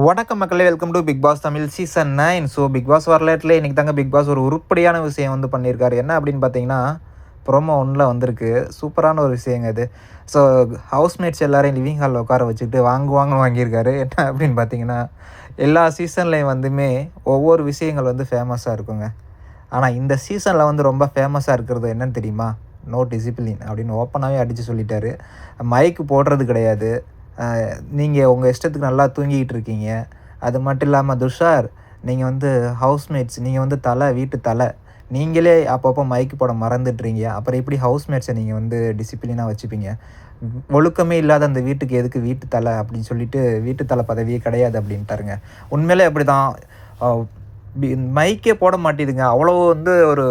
வணக்கம் மக்களே, welcome to Bigg Boss Tamil season 9. So Bigg Boss வரலாற்றில் இன்றைக்கி தாங்க பிக் பாஸ் ஒரு உருப்படியான விஷயம் வந்து பண்ணியிருக்காரு. என்ன அப்படின்னு பார்த்தீங்கன்னா, ப்ரோமோ 1ல் வந்திருக்கு. சூப்பரான ஒரு விஷயங்க இது. ஸோ ஹவுஸ்மேட்ஸ் எல்லாரையும் லிவிங் ஹாலில் உட்கார வச்சுக்கிட்டு வாங்கியிருக்காரு. என்ன அப்படின்னு பார்த்தீங்கன்னா, எல்லா சீசன்லேயும் வந்துமே ஒவ்வொரு விஷயங்கள் வந்து ஃபேமஸாக இருக்குங்க. ஆனால் இந்த சீசனில் வந்து ரொம்ப ஃபேமஸாக இருக்கிறது என்னன்னு தெரியுமா? நோ டிசிப்ளின் அப்படின்னு ஓப்பனாகவே அடித்து சொல்லிட்டாரு. மைக்கு போடுறது கிடையாது. நீங்கள் உங்கள் இஷ்டத்துக்கு நல்லா தூங்கிக்கிட்டு இருக்கீங்க. அது மட்டும் இல்லாமல் துஷார், நீங்கள் வந்து ஹவுஸ்மேட்ஸ், நீங்கள் வந்து வீட்டு தலை. நீங்களே அப்பப்போ மைக்கு போட மறந்துடுறீங்க. அப்புறம் எப்படி ஹவுஸ்மேட்ஸை நீங்கள் வந்து டிசிப்ளினாக வச்சுப்பீங்க? ஒழுக்கமே இல்லாத அந்த வீட்டுக்கு எதுக்கு வீட்டு தலை அப்படின்னு சொல்லிட்டு, வீட்டு தலை பதவியே கிடையாது அப்படின்ட்டாருங்க. உண்மையிலே அப்படி தான். மைக்கே போட மாட்டேதுங்க. அவ்வளோ வந்து ஒரு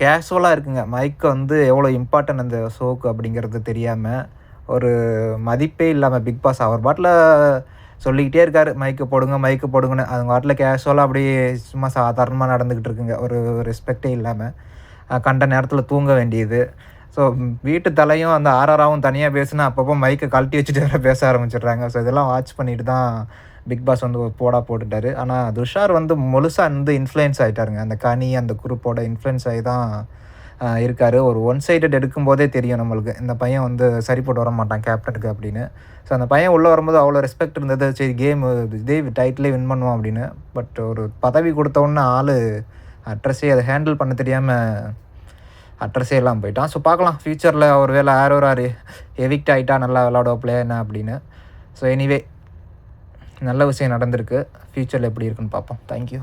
கேஷுவலாக இருக்குங்க. மைக்கு வந்து எவ்வளோ இம்பார்ட்டன்ட் அந்த ஷோக்கு அப்படிங்கிறது தெரியாமல், ஒரு மதிப்பே இல்லாமல் பிக் பாஸ் அவர் பாட்டில் சொல்லிக்கிட்டே இருக்கார், மைக்கு போடுங்க மைக்கு போடுங்கன்னு. அது பாட்டில் கேஷுவலாக அப்படியே சும்மா சாதாரணமாக நடந்துக்கிட்டு இருக்குங்க. ஒரு ரெஸ்பெக்டே இல்லாமல் கண்ட நேரத்தில் தூங்க வேண்டியது. ஸோ வீட்டு தலையும் அந்த ஆர்ஆராவும் தனியாக பேசுனா அப்பப்போ மைக்கை கழட்டி வச்சுட்டு வேறு பேச ஆரம்பிச்சிடுறாங்க. ஸோ இதெல்லாம் வாட்ச் பண்ணிட்டு தான் பிக் பாஸ் வந்து போட்டுட்டார். ஆனால் துஷார் வந்து முழுசாக வந்து இன்ஃப்ளூயன்ஸ் ஆகிட்டாருங்க. அந்த கனி அந்த குரூப்போட இன்ஃப்ளூயன்ஸ் ஆகி தான் இருக்கார். ஒரு ஒன் சைடட் எடுக்கும்போதே தெரியும் நம்மளுக்கு, இந்த பையன் வந்து சரிப்பட்டு வர மாட்டான் கேப்டனுக்கு அப்படின்னு. ஸோ அந்த பையன் உள்ளே வரும்போது அவ்வளோ ரெஸ்பெக்ட் இருந்தது. சரி இதே டைட்டிலே வின் பண்ணுவோம் அப்படின்னு. பட் ஒரு பதவி கொடுத்தோன்னே அட்ரஸே அதை ஹேண்டில் பண்ண தெரியாமல் அட்ரஸே எல்லாம் போயிட்டான். ஸோ பார்க்கலாம் ஃப்யூச்சரில் ஒரு வேளை ஆறு எவிக்ட் ஆகிட்டா நல்லா விளாடுவாப்பில் என்ன அப்படின்னு. ஸோ எனிவே நல்ல விஷயம் நடந்திருக்கு. ஃப்யூச்சரில் எப்படி இருக்குன்னு பார்ப்போம். தேங்க்யூ.